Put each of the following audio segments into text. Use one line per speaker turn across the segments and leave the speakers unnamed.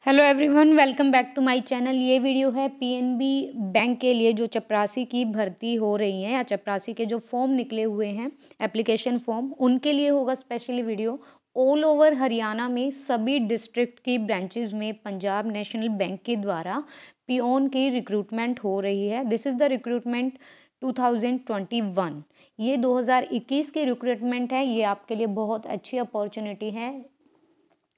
Hello everyone, welcome back to my channel. ये video है PNB bank के लिए जो चपरासी की भर्ती हो रही है या चपरासी के जो फॉर्म निकले हुए हैं, एप्लीकेशन फॉर्म, उनके लिए होगा specially video. All over Haryana में सभी डिस्ट्रिक्ट की ब्रांचेस में पंजाब नेशनल बैंक के द्वारा पियोन की रिक्रूटमेंट हो रही है। This is the recruitment 2021। ये 2021 की रिक्रूटमेंट है। ये आपके लिए बहुत अच्छी अपॉर्चुनिटी है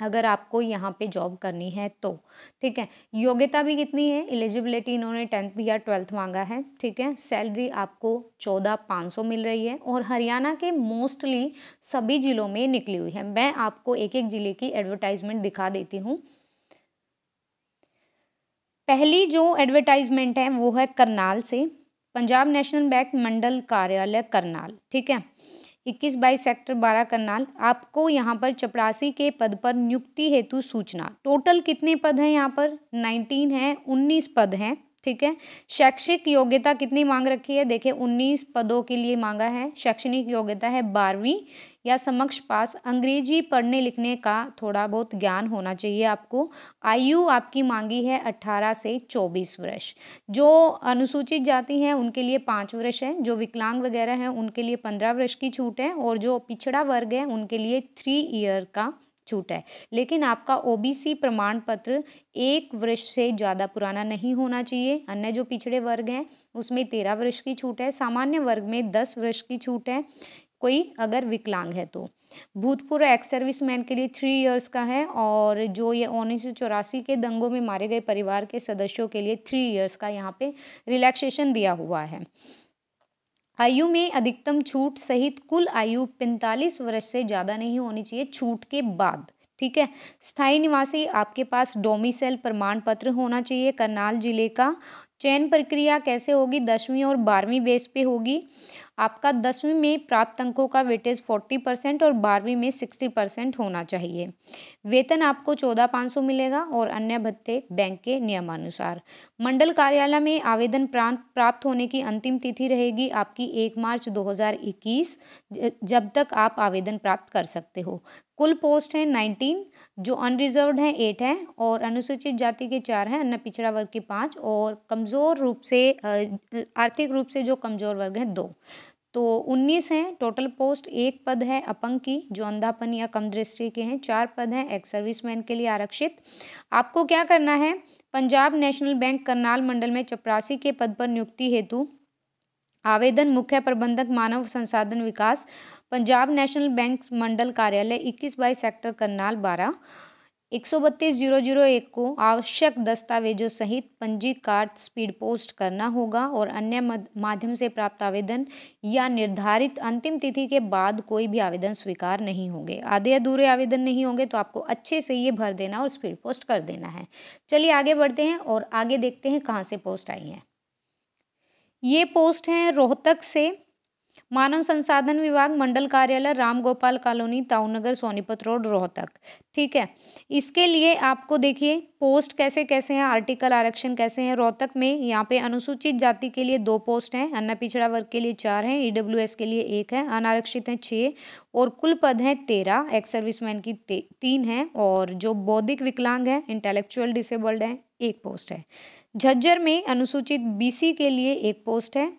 अगर आपको यहाँ पे जॉब करनी है तो। ठीक है, योग्यता भी कितनी है, एलिजिबिलिटी इन्होंने 10th या 12th मांगा है। ठीक है, सैलरी आपको 14,500 मिल रही है और हरियाणा के मोस्टली सभी जिलों में निकली हुई है। मैं आपको एक एक जिले की एडवर्टाइजमेंट दिखा देती हूँ। पहली जो एडवर्टाइजमेंट है वो है करनाल से, पंजाब नेशनल बैंक मंडल कार्यालय करनाल। ठीक है, 21/22 सेक्टर 12 करनाल। आपको यहाँ पर चपरासी के पद पर नियुक्ति हेतु सूचना। टोटल कितने पद हैं यहाँ पर? 19 है, 19 पद हैं। ठीक है, शैक्षिक योग्यता कितनी मांग रखी है? देखिए 19 पदों के लिए मांगा है। शैक्षणिक योग्यता है 12वीं या समकक्ष पास। अंग्रेजी पढ़ने लिखने का थोड़ा बहुत ज्ञान होना चाहिए आपको। आयु आपकी मांगी है 18 से 24 वर्ष। जो अनुसूचित जाति हैं उनके लिए 5 वर्ष है, जो विकलांग वगैरह हैं उनके लिए 15 वर्ष की छूट है और जो पिछड़ा वर्ग है उनके लिए 3 ईयर का छूट है। लेकिन आपका ओबीसी प्रमाण पत्र 1 वर्ष से ज़्यादा पुराना नहीं होना चाहिए। अन्य जो पिछड़े वर्ग हैं उसमें 13 वर्ष की छूट है, सामान्य वर्ग में 10 वर्ष की छूट है, कोई अगर विकलांग है तो। भूतपूर्व एक्स सर्विसमैन के लिए 3 इयर्स का है और जो ये 1984 के दंगों में मारे गए परिवार के सदस्यों के लिए 3 इयर्स का यहाँ पे रिलैक्सेशन दिया हुआ है। आयु में अधिकतम छूट सहित कुल आयु 45 वर्ष से ज़्यादा नहीं होनी चाहिए छूट के बाद। ठीक है, स्थायी निवासी आपके पास डोमिसाइल प्रमाण पत्र होना चाहिए करनाल जिले का। चयन प्रक्रिया कैसे होगी? 10वीं और 12वीं बेस पे होगी। आपका 10वीं में प्राप्त अंकों का वेटेज 40% और 12वीं में 60% होना चाहिए। वेतन आपको 14,500 मिलेगा और अन्य भत्ते बैंक के नियमानुसार। मंडल कार्यालय में आवेदन प्राप्त होने की अंतिम तिथि रहेगी आपकी 1 मार्च 2021, जब तक आप आवेदन प्राप्त कर सकते हो। कुल पोस्ट है 19, जो अनरिजर्व्ड है 8 है और अनुसूचित जाति के 4 हैं, अन्य पिछड़ा वर्ग के 5 और कमजोर रूप से आर्थिक रूप से जो कमजोर वर्ग है 2। तो 19 हैं टोटल पोस्ट। 1 पद है अपंग की, जो अंधापन या कम दृष्टि के हैं। 4 पद हैं एक्स सर्विसमैन के लिए आरक्षित। आपको क्या करना है? पंजाब नेशनल बैंक करनाल मंडल में चपरासी के पद पर नियुक्ति हेतु आवेदन मुख्य प्रबंधक मानव संसाधन विकास, पंजाब नेशनल बैंक मंडल कार्यालय 21/22 सेक्टर करनाल 12, 132,001 को आवश्यक दस्तावेजों सहित पंजीकृत स्पीड पोस्ट करना होगा और अन्य माध्यम से प्राप्त आवेदन या निर्धारित अंतिम तिथि के बाद कोई भी आवेदन स्वीकार नहीं होंगे। आधे अधूरे आवेदन नहीं होंगे तो आपको अच्छे से ये भर देना और स्पीड पोस्ट कर देना है। चलिए आगे बढ़ते हैं और आगे देखते हैं कहाँ से पोस्ट आई है। ये पोस्ट है रोहतक से, मानव संसाधन विभाग मंडल कार्यालय राम गोपाल कॉलोनी ताऊनगर सोनीपत रोड रोहतक। ठीक है, इसके लिए आपको देखिए पोस्ट कैसे कैसे हैं, आर्टिकल आरक्षण कैसे हैं। रोहतक में यहाँ पे अनुसूचित जाति के लिए 2 पोस्ट हैं, अन्य पिछड़ा वर्ग के लिए 4 हैं, ईडब्ल्यूएस के लिए 1 है, अनारक्षित हैं 6 और कुल पद हैं 13। एक्स सर्विसमैन की 3 हैं और जो बौद्धिक विकलांग है, इंटेलेक्चुअल डिसेबल्ड है, 1 पोस्ट है। झज्जर में अनुसूचित बीसी के लिए 1 पोस्ट है,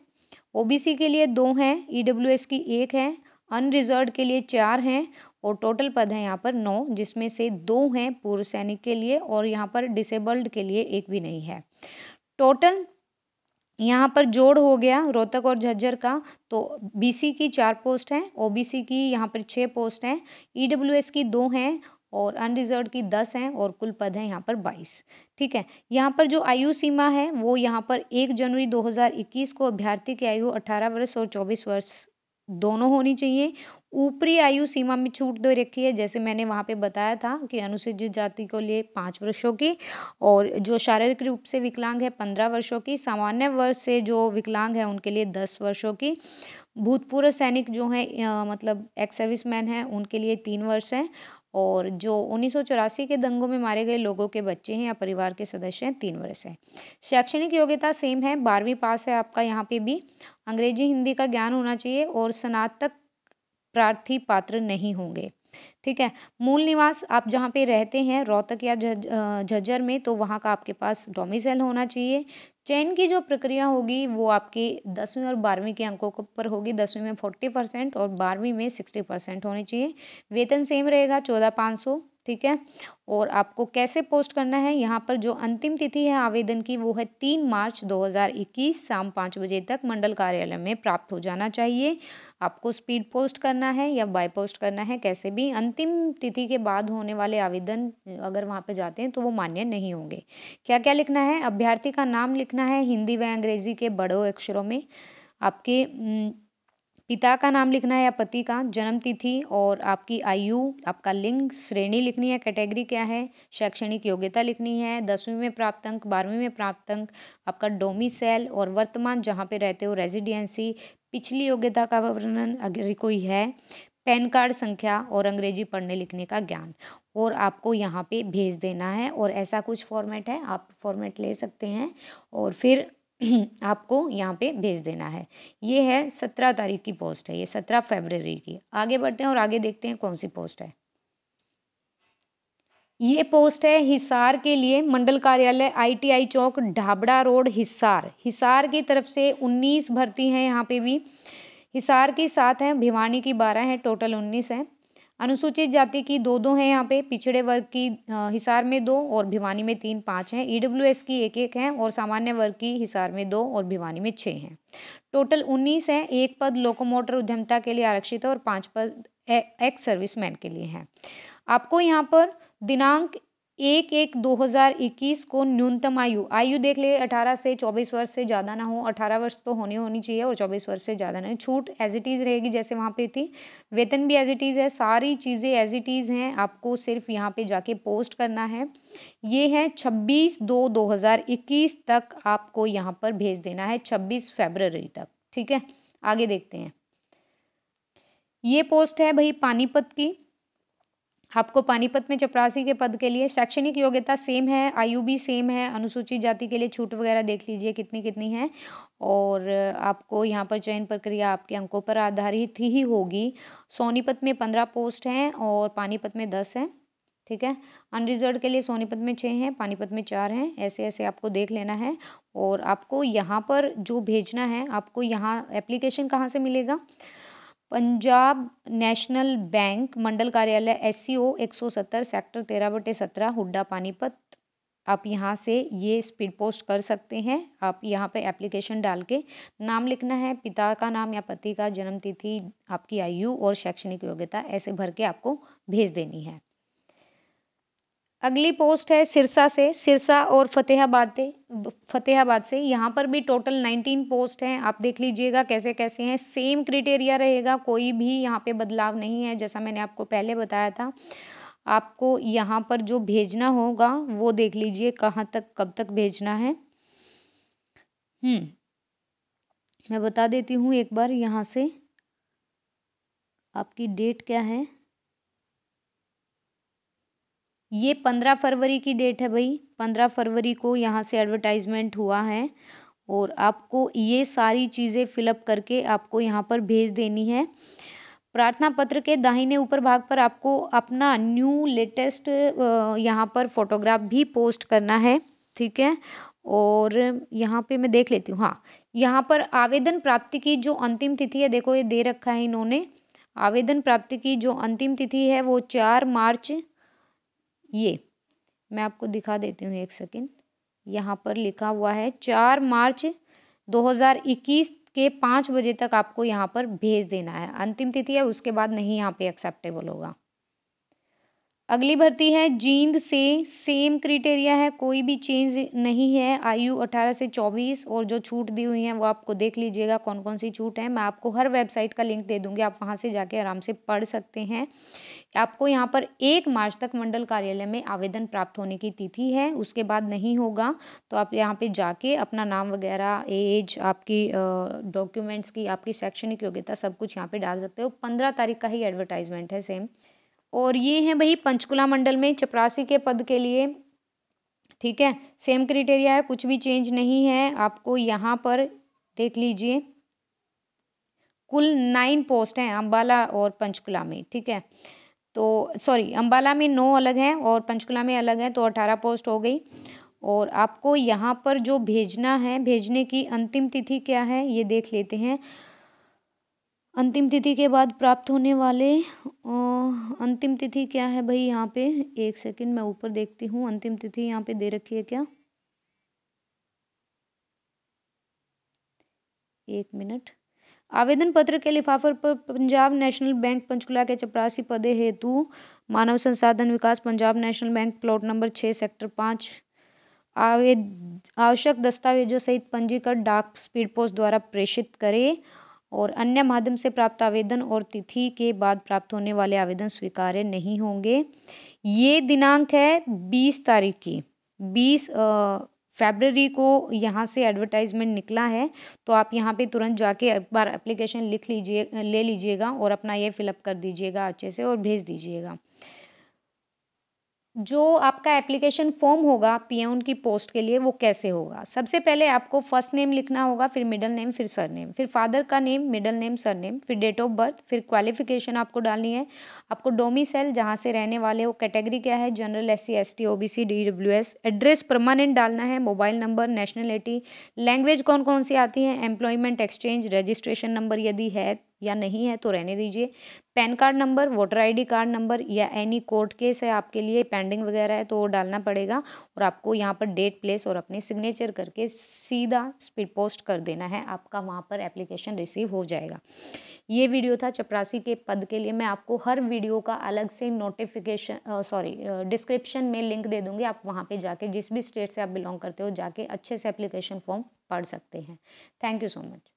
ओबीसी के लिए 2 हैं, ईडब्ल्यूएस की 1 है, अनरिजर्व्ड के लिए 4 हैं और टोटल पद हैं यहाँ पर 9, जिसमें से 2 हैं पूर्व सैनिक के लिए और यहाँ पर डिसेबल्ड के लिए 1 भी नहीं है। टोटल यहाँ पर जोड़ हो गया रोहतक और झज्जर का, तो बीसी की 4 पोस्ट हैं, ओबीसी की यहाँ पर 6 पोस्ट हैं, ईडब्ल्यूएस की 2 हैं और अनरिजर्व्ड की 10 हैं और कुल पद हैं यहाँ पर 22। ठीक है, यहाँ पर जो आयु सीमा है वो यहाँ पर 1 जनवरी 2021 को अभ्यर्थी की आयु 18 वर्ष और 24 वर्ष दोनों होनी चाहिए। ऊपरी आयु सीमा में छूट दे रखी है, जैसे मैंने वहाँ पे बताया था कि अनुसूचित जाति को लिए 5 वर्षों की और जो शारीरिक रूप से विकलांग है 15 वर्षों की, सामान्य वर्ग से जो विकलांग है उनके लिए 10 वर्षों की, भूतपूर्व सैनिक जो हैं मतलब एक्स सर्विसमैन हैं उनके लिए 3 वर्ष हैं और जो 1984 के दंगों में मारे गए लोगों के बच्चे हैं या परिवार के सदस्य हैं 3 वर्ष है। शैक्षणिक योग्यता सेम है, 12वीं पास है आपका यहाँ पे भी। अंग्रेजी हिंदी का ज्ञान होना चाहिए और स्नातक प्रार्थी पात्र नहीं होंगे। ठीक है। मूल निवास आप जहाँ पे रहते हैं रोहतक या झज्जर में, तो वहाँ का आपके पास डोमिसाइल होना चाहिए। चयन की जो प्रक्रिया होगी वो आपकी 10वीं और 12वीं के अंकों के ऊपर होगी। 10वीं में 40% और 12वीं में 60% होनी चाहिए। वेतन सेम रहेगा 14,500, ठीक है। और आपको कैसे पोस्ट करना है, यहाँ पर जो अंतिम तिथि है आवेदन की वो है 3 मार्च 2021 शाम 5 बजे तक मंडल कार्यालय में प्राप्त हो जाना चाहिए। आपको स्पीड पोस्ट करना है या बाय पोस्ट करना है, कैसे भी अंतिम तिथि के बाद होने वाले आवेदन अगर वहाँ पे जाते हैं तो वो मान्य नहीं होंगे। क्या क्या लिखना है, अभ्यर्थी का नाम लिखना है हिंदी व अंग्रेजी के बड़े अक्षरों में, आपके पिता का नाम लिखना है या पति का, जन्म तिथि और आपकी आयु, आपका लिंग, श्रेणी लिखनी है, कैटेगरी क्या है, शैक्षणिक योग्यता लिखनी है, 10वीं में प्राप्त अंक, 12वीं में प्राप्त अंक, आपका डोमिसाइल और वर्तमान जहाँ पे रहते हो रेजिडेंसी, पिछली योग्यता का वर्णन अगर कोई है, पैन कार्ड संख्या और अंग्रेजी पढ़ने लिखने का ज्ञान, और आपको यहाँ पे भेज देना है। और ऐसा कुछ फॉर्मेट है, आप फॉर्मेट ले सकते हैं और फिर आपको यहाँ पे भेज देना है। ये है 17 तारीख की पोस्ट है, ये 17 फरवरी की। आगे बढ़ते हैं और आगे देखते हैं कौन सी पोस्ट है। ये पोस्ट है हिसार के लिए, मंडल कार्यालय ITI चौक ढाबड़ा रोड हिसार। हिसार की तरफ से 19 भर्ती हैं यहाँ पे भी। हिसार की 7 है, भिवानी की 12 है, टोटल 19 है। अनुसूचित जाति की 2-2 है यहाँ पे, पिछड़े वर्ग की हिसार में 2 और भिवानी में 3-5 हैं। EWS की 1-1 है और सामान्य वर्ग की हिसार में 2 और भिवानी में 6 हैं। टोटल 19 है। एक पद लोकोमोटर उद्यमिता के लिए आरक्षित है और 5 पद एक्स सर्विसमैन के लिए हैं। आपको यहाँ पर दिनांक 1/1/2021 को न्यूनतम आयु देख ले, 18 से 24 वर्ष से ज़्यादा ना हो, 18 वर्ष तो होनी चाहिए और 24 वर्ष से ज़्यादा नहीं। छूट एज इट इज़ रहेगी जैसे वहाँ पे थी, वेतन भी एज इट इज़ है, सारी चीज़ें एज इट इज़ हैं। आपको सिर्फ यहाँ पे जाके पोस्ट करना है। ये है 26/2/2021 तक आपको यहाँ पर भेज देना है, 26 फरवरी तक, ठीक है। आगे देखते हैं। ये पोस्ट है भाई पानीपत की। आपको पानीपत में चपरासी के पद के लिए शैक्षणिक योग्यता सेम है, आयु भी सेम है। अनुसूचित जाति के लिए छूट वगैरह देख लीजिए कितनी कितनी है। और आपको यहाँ पर चयन प्रक्रिया आपके अंकों पर आधारित ही होगी। सोनीपत में 15 पोस्ट हैं और पानीपत में 10 हैं, ठीक है। अनरिजर्व के लिए सोनीपत में 6 हैं, पानीपत में 4 हैं। ऐसे ऐसे आपको देख लेना है। और आपको यहाँ पर जो भेजना है, आपको यहाँ एप्लीकेशन कहाँ से मिलेगा, पंजाब नेशनल बैंक मंडल कार्यालय SCO 170 सेक्टर 13/17 हुड्डा पानीपत। आप यहाँ से ये स्पीड पोस्ट कर सकते हैं। आप यहाँ पे एप्लीकेशन डाल के नाम लिखना है, पिता का नाम या पति का, जन्म तिथि, आपकी आयु और शैक्षणिक योग्यता ऐसे भर के आपको भेज देनी है। अगली पोस्ट है सिरसा से, सिरसा और फतेहाबाद से। यहाँ पर भी टोटल 19 पोस्ट हैं। आप देख लीजिएगा कैसे कैसे हैं, सेम क्राइटेरिया रहेगा, कोई भी यहाँ पे बदलाव नहीं है, जैसा मैंने आपको पहले बताया था। आपको यहाँ पर जो भेजना होगा वो देख लीजिए कहाँ तक कब तक भेजना है। मैं बता देती हूँ एक बार, यहाँ से आपकी डेट क्या है, ये 15 फरवरी की डेट है भाई। 15 फरवरी को यहाँ से एडवर्टाइजमेंट हुआ है और आपको ये सारी चीज़ें फिलअप करके आपको यहाँ पर भेज देनी है। प्रार्थना पत्र के दाहिने ऊपर भाग पर आपको अपना न्यू लेटेस्ट यहाँ पर फोटोग्राफ भी पोस्ट करना है, ठीक है। और यहाँ पे मैं देख लेती हूँ, हाँ, यहाँ पर आवेदन प्राप्ति की जो अंतिम तिथि है, देखो ये दे रखा है इन्होंने। आवेदन प्राप्ति की जो अंतिम तिथि है वो 4 मार्च, ये मैं आपको दिखा देती हूँ एक सेकेंड। यहाँ पर लिखा हुआ है 4 मार्च 2021 के 5 बजे तक आपको यहाँ पर भेज देना है। अंतिम तिथि है, उसके बाद नहीं यहाँ पे एक्सेप्टेबल होगा। अगली भर्ती है जींद से, सेम क्राइटेरिया है, कोई भी चेंज नहीं है। आयु 18 से 24 और जो छूट दी हुई है वो आपको देख लीजिएगा कौन कौन सी छूट है। मैं आपको हर वेबसाइट का लिंक दे दूंगी, आप वहां से जाके आराम से पढ़ सकते हैं। आपको यहाँ पर 1 मार्च तक मंडल कार्यालय में आवेदन प्राप्त होने की तिथि है, उसके बाद नहीं होगा। तो आप यहाँ पे जाके अपना नाम वगैरह, एज, आपकी डॉक्यूमेंट्स की, आपकी शैक्षणिक योग्यता सब कुछ यहाँ पे डाल सकते हो। 15 तारीख का ही एडवर्टाइजमेंट है सेम। और ये है भाई पंचकुला मंडल में चपरासी के पद के लिए, ठीक है। सेम क्राइटेरिया है, कुछ भी चेंज नहीं है। आपको यहाँ पर देख लीजिए कुल 9 पोस्ट हैं अम्बाला और पंचकुला में, ठीक है। तो सॉरी, अम्बाला में 9 अलग हैं और पंचकुला में अलग है, तो 18 पोस्ट हो गई। और आपको यहाँ पर जो भेजना है, भेजने की अंतिम तिथि क्या है ये देख लेते हैं। अंतिम तिथि के बाद प्राप्त होने वाले अंतिम तिथि क्या है भाई यहाँ पे, एक सेकंड मैं ऊपर देखती हूँ अंतिम तिथि यहाँ पे दे रखी है क्या, एक मिनट। आवेदन पत्र के लिफाफे पर पंजाब नेशनल बैंक पंचकुला के चपरासी पदे हेतु मानव संसाधन विकास Punjab National Bank plot number 6 sector 5 आवश्यक दस्तावेजों सहित पंजीकृत डाक स्पीड पोस्ट द्वारा प्रेषित करें और अन्य माध्यम से प्राप्त आवेदन और तिथि के बाद प्राप्त होने वाले आवेदन स्वीकार्य नहीं होंगे। ये दिनांक है 20 तारीख की, 20 फरवरी को यहाँ से एडवर्टाइजमेंट निकला है। तो आप यहाँ पे तुरंत जाके एक बार एप्लीकेशन लिख लीजिए, ले लीजिएगा और अपना ये फिलअप कर दीजिएगा अच्छे से और भेज दीजिएगा। जो आपका एप्लीकेशन फॉर्म होगा पीएन की पोस्ट के लिए वो कैसे होगा, सबसे पहले आपको फर्स्ट नेम लिखना होगा, फिर मिडिल नेम, फिर सरनेम, फिर फादर का नेम, मिडिल नेम, सरनेम, फिर डेट ऑफ बर्थ, फिर क्वालिफिकेशन आपको डालनी है, आपको डोमिसाइल जहाँ से रहने वाले हो, कैटेगरी क्या है, general, SC, ST, OBC, DWS, address permanent डालना है, मोबाइल नंबर, नेशनलिटी, लैंग्वेज कौन कौन सी आती है, एम्प्लॉयमेंट, एक्सचेंज, रजिस्ट्रेशन नंबर यदि है या नहीं है तो रहने दीजिए, pan card number, voter ID card number या एनी कोर्ट केस है आपके लिए पेंडिंग वगैरह है तो वो डालना पड़ेगा। और आपको यहाँ पर डेट, प्लेस और अपने सिग्नेचर करके सीधा स्पीड पोस्ट कर देना है, आपका वहाँ पर एप्लीकेशन रिसीव हो जाएगा। ये वीडियो था चपरासी के पद के लिए। मैं आपको हर वीडियो का अलग से नोटिफिकेशन डिस्क्रिप्शन में लिंक दे दूंगी, आप वहाँ पे जाके जिस भी स्टेट से आप बिलोंग करते हो जाके अच्छे से एप्लीकेशन फॉर्म पढ़ सकते हैं। Thank you so much.